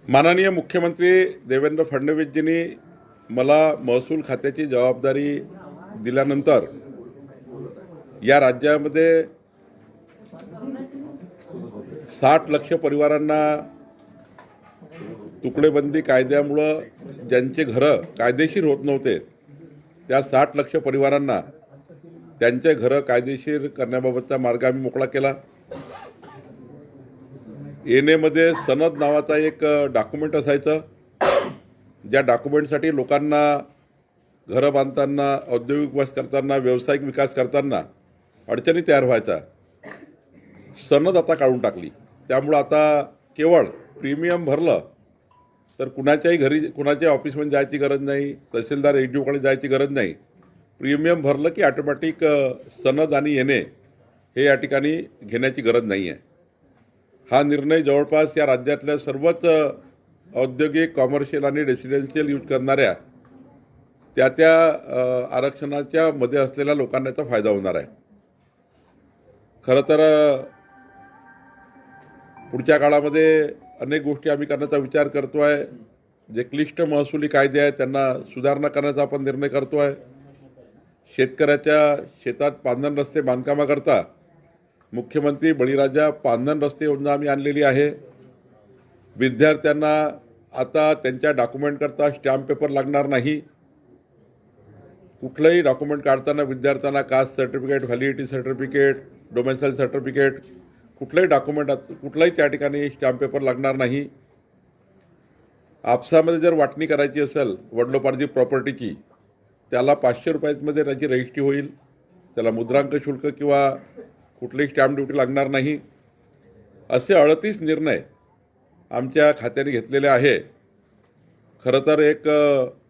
माननीय मुख्यमंत्री देवेंद्र फडणवीसजींनी मला महसूल खात्याची जबाबदारी दिल्यानंतर या राज्यामध्ये 60 लाख परिवारांना तुकडेबंदी कायद्यामुळं ज्यांचे घरं कायदेशीर होत नव्हते त्या 60 लाख परिवारांना त्यांचे घरं कायदेशीर करण्याबाबतचा मार्ग आम्ही मोकळा केला। एनएमध्ये सनद नावाचा एक डॉक्युमेंट असायचं, ज्या डॉक्युमेंटसाठी लोकांना घरं बांधताना, औद्योगिक विकास करताना, व्यावसायिक विकास करताना अडचणी तयार व्हायच्या। सनद आता काढून टाकली, त्यामुळे आता केवळ प्रीमियम भरलं तर कुणाच्याही घरी कुणाच्या ऑफिसमध्ये जायची गरज नाही, तहसीलदार एसडीओकडे जायची गरज नाही। प्रीमियम भरलं की ऑटोमॅटिक सनद आणि एनए हे या ठिकाणी घेण्याची गरज नाही आहे। हा निर्णय जवळपास या राज्यातल्या सर्वच औद्योगिक, कॉमर्शियल आणि रेसिडेन्शियल यूज करणाऱ्या त्या आरक्षणाच्या मध्ये असलेल्या लोकांना याचा फायदा होणार आहे। खरं तर पुढच्या काळामध्ये अनेक गोष्टी आम्ही करण्याचा विचार करतो आहे। जे क्लिष्ट महसुली कायदे आहेत त्यांना सुधारणा करण्याचा आपण निर्णय करतो आहे। शेतकऱ्याच्या शेतात पांधन रस्ते बांधकामाकरता मुख्यमंत्री बळीराजा पांधन रस्ते योजना आम्ही आणलेली आहे। विद्यार्थ्यांना आता त्यांच्या डॉक्युमेंट करता स्टॅम्प पेपर लागणार नाही। कुठलंही डॉक्युमेंट काढताना विद्यार्थ्यांना caste certificate, validity certificate, domicile certificate कुठलंही डॉक्युमेंट कुठलाही त्या ठिकाणी स्टॅम्प पेपर लागणार नाही। आपसामध्ये जर वाटणी करायची असेल वडिलोपार्जित प्रॉपर्टीची, त्याला 500 रुपयांमध्ये त्याची रजिस्ट्री होईल। त्याला मुद्रांक शुल्क किंवा कुठलीही स्टॅम्प ड्युटी लागणार नाही। असे 38 निर्णय आमच्या खात्याने घेतलेले आहे। खरं तर एक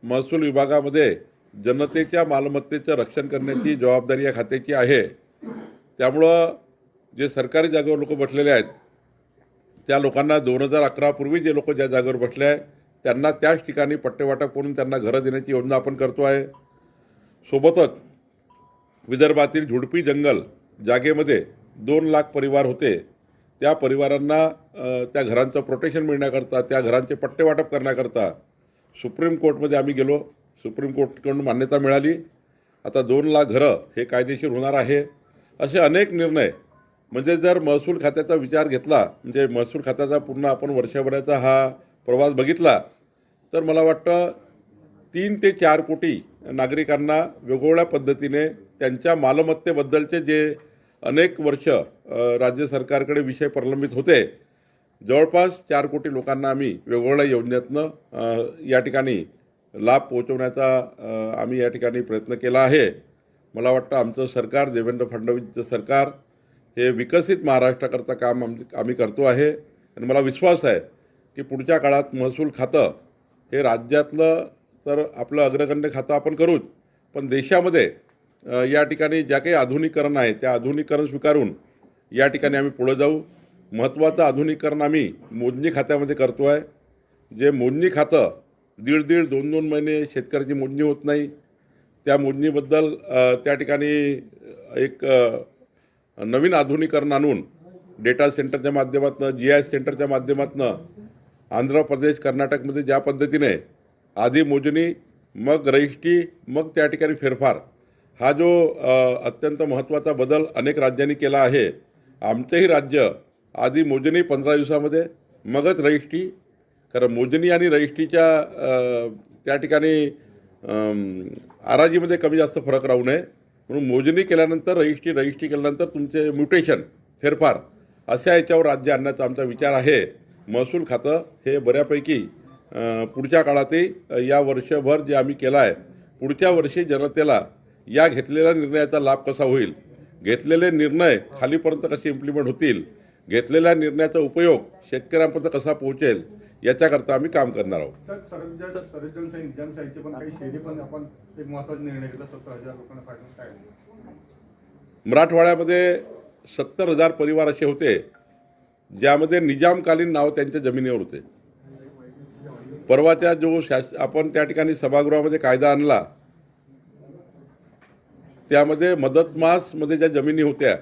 महसूल विभागामध्ये जनतेच्या मालमत्तेचं रक्षण करण्याची जबाबदारी या खात्याची आहे। त्यामुळं जे सरकारी जागेवर लोक बसलेले आहेत त्या लोकांना 2011 पूर्वी जे लोक ज्या जागेवर बसले आहेत त्यांना त्याच ठिकाणी पट्टेवाटप करून त्यांना घरं देण्याची योजना आपण करतो आहे। सोबतच विदर्भातील झुडपी जंगल जागेमध्ये 2 लाख परिवार होते, त्या परिवारांना त्या घरांचं प्रोटेक्शन मिळण्याकरता, त्या घरांचे पट्टेवाटप करण्याकरता सुप्रीम कोर्टमध्ये आम्ही गेलो। सुप्रीम कोर्टकडून मान्यता मिळाली। आता 2 लाख घरं हे कायदेशीर होणार आहे। असे अनेक निर्णय म्हणजे जर महसूल खात्याचा विचार घेतला, म्हणजे महसूल खात्याचा पूर्ण आपण वर्षभराचा हा प्रवास बघितला तर मला वाटतं 3 ते 4 कोटी नागरिकांना वेगवेगळ्या पद्धतीने त्यांच्या मालमत्तेबद्दलचे जे अनेक वर्ष राज्य सरकारकडे विषय प्रलंबित होते, जवळपास 4 कोटी लोकांना आम्ही वेगवेगळ्या योजनेतनं या ठिकाणी लाभ पोहोचवण्याचा आम्ही या ठिकाणी प्रयत्न केला आहे। मला वाटतं आमचं सरकार, देवेंद्र फडणवीसचं सरकार हे विकसित महाराष्ट्राकरता काम आम्ही करतो आहे। आणि मला विश्वास आहे की पुढच्या काळात महसूल खातं हे राज्यातलं तर आपलं अग्रगण्य खातं आपण करूच, पण देशामध्ये या ठिकाणी ज्या काही आधुनिकीकरण आहे त्या आधुनिकीकरण स्वीकारून या ठिकाणी आम्ही पुढे जाऊ। महत्त्वाचं आधुनिकीकरण आम्ही मोजणी खात्यामध्ये करतो आहे। जे मोजणी खातं 1.5 2 महिने शेतकऱ्याची मोजणी होत नाही, त्या मोजणीबद्दल त्या ठिकाणी एक नवीन आधुनिकीकरण आणून डेटा सेंटरच्या माध्यमातून, GIS सेंटरच्या माध्यमातून आंध्र प्रदेश, कर्नाटकमध्ये ज्या पद्धतीने आधी मोजणी मग रजिस्ट्री मग त्या ठिकाणी फेरफार, हा जो अत्यंत महत्त्वाचा बदल अनेक राज्यांनी केला आहे। आमचंही राज्य आधी मोजणी 15 दिवसामध्ये मगच रजिस्ट्री, कारण मोजणी आणि रजिस्ट्रीच्या त्या ठिकाणी आराजीमध्ये कमी जास्त फरक राहू नये म्हणून मोजणी केल्यानंतर रजिस्ट्री केल्यानंतर तुमचे म्युटेशन, फेरफार अशा याच्यावर राज्य आणण्याचा आमचा विचार आहे। महसूल खातं हे बऱ्यापैकी पुढच्या काळातही या वर्षभर जे आम्ही केला आहे, पुढच्या वर्षी जनतेला या घेतलेल्या निर्णयाचा लाभ कसा होईल, घेतलेले निर्णय खालीपर्यंत कसे इम्प्लिमेंट होतील, घेतलेल्या निर्णयाचा उपयोग शेतकऱ्यांपर्यंत कसा पोहोचेल याच्याकरता आम्ही काम करणार आहोत। मराठवाड्यामध्ये 70,000 परिवार असे होते ज्यामध्ये निजामकालीन नाव त्यांच्या जमिनीवर होते। परवाच्या जो आपण त्या ठिकाणी सभागृहामध्ये कायदा आणला त्यामध्ये मदतमासमध्ये ज्या जमिनी होत्या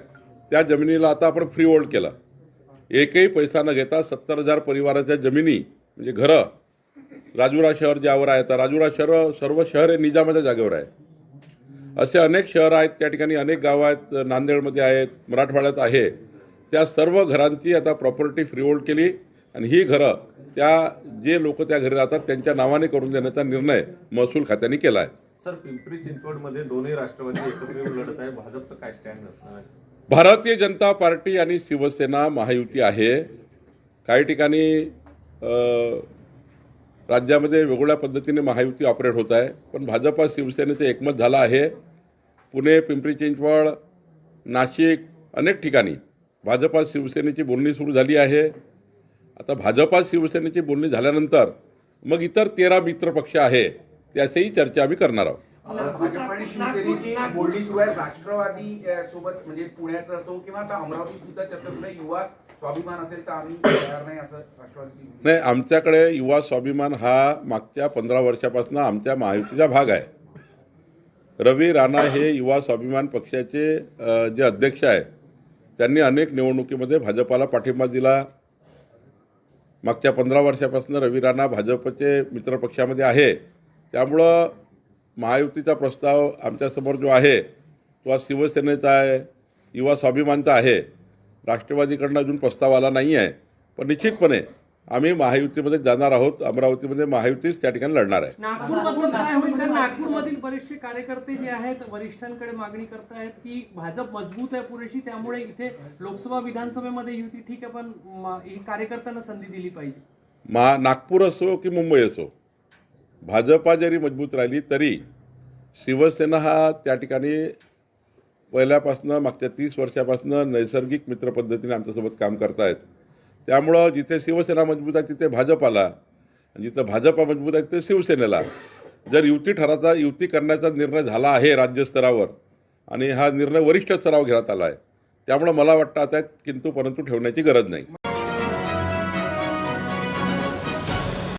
त्या जमिनीला आता आपण फ्री होल्ड केला। एकही पैसा न घेता 70,000 परिवाराच्या जमिनी म्हणजे घरं राजुरा शहर ज्यावर आहे, तर राजुरा शहर सर्व शहर हे निजामाच्या जागेवर आहे. असे अनेक शहरं आहेत, त्या ठिकाणी अनेक गावं आहेत, नांदेडमध्ये आहेत, मराठवाड्यात आहे. त्या सर्व घरांची आता प्रॉपर्टी फ्रीहोल्ड केली आणि ही घरं त्या जे लोक त्या घरी राहतात त्यांच्या नावाने करून देण्याचा निर्णय महसूल खात्याने केला आहे. सर, पिंपरी चिंचवडमध्ये दोन्ही राष्ट्रवादी एकत्र येऊन लढत आहे. भाजपचं काय स्टँड असणार आहे? भारतीय जनता पार्टी आणि शिवसेना महायुती आहे. काही ठिकाणी राज्यामध्ये वेगवेगळ्या पद्धतीने महायुती ऑपरेट होत आहे, पण भाजपा शिवसेनेचं एकमत झालं आहे. पुणे, पिंपरी चिंचवड, नाशिक अनेक ठिकाणी भाजपा शिवसेनेची बोलणी सुरू झाली आहे. आता भाजपा शिवसेनेची बोलणी झाल्यानंतर मग इतर 13 मित्र पक्ष आहे त्याचीही चर्चा आम्ही करणार आहोत. भाजप आणि शिवसेनेची बोलणी सुरू आहे. राष्ट्रवादी सोबत म्हणजे पुण्याचं असो किंवा आता अमरावतीत सुद्धा चर्चा सुरू आहे. युवा स्वाभिमान असेल तर आम्ही तयार नाही असं राष्ट्रवादीची. नाही, आमच्याकडे युवा स्वाभिमान हा मागच्या 15 वर्षापासून आमच्या महायुतीचा भाग आहे. रवी राणा हे युवा स्वाभिमान पक्षाचे जे अध्यक्ष आहे, त्यांनी अनेक निवडणुकीमध्ये भाजपाला पाठिंबा दिला. मागच्या 15 वर्षापासून रवी राणा भाजपचे मित्रपक्षामध्ये आहे. त्यामुळं महायुतीचा प्रस्ताव आमच्यासमोर जो आहे तो आज शिवसेनेचा आहे, युवा स्वाभिमानचा आहे. राष्ट्रवादीकडनं अजून प्रस्ताव आला नाही आहे, पण निश्चितपणे आम्ही महायुतीमध्ये जाणार आहोत. अमरावतीमध्ये महायुतीच त्या ठिकाणी लढणार आहे. नागपूरमधून काय होईल तर नागपूरमधील बरेचसे कार्यकर्ते जे आहेत वरिष्ठांकडे मागणी करत आहेत की भाजप मजबूत आहे पुरेशी, त्यामुळे इथे लोकसभा विधानसभेमध्ये युती ठीक आहे, पण ही कार्यकर्त्यांना संधी दिली पाहिजे. नागपूर असो की मुंबई असो, भाजपा जरी मजबूत राहिली तरी शिवसेना हा त्या ठिकाणी पहिल्यापासून मागच्या 30 वर्षापासून नैसर्गिक मित्र पद्धतीने आमच्यासोबत काम करतायत. त्यामुळं जिथे शिवसेना मजबूत आहे तिथे भाजपाला, आणि जिथं भाजपा मजबूत आहे तिथे शिवसेनेला. जर युती करण्याचा निर्णय झाला आहे राज्यस्तरावर आणि हा निर्णय वरिष्ठ स्तरावर घेण्यात आला आहे, त्यामुळं मला वाटतं आता किंतु परंतु ठेवण्याची गरज नाही.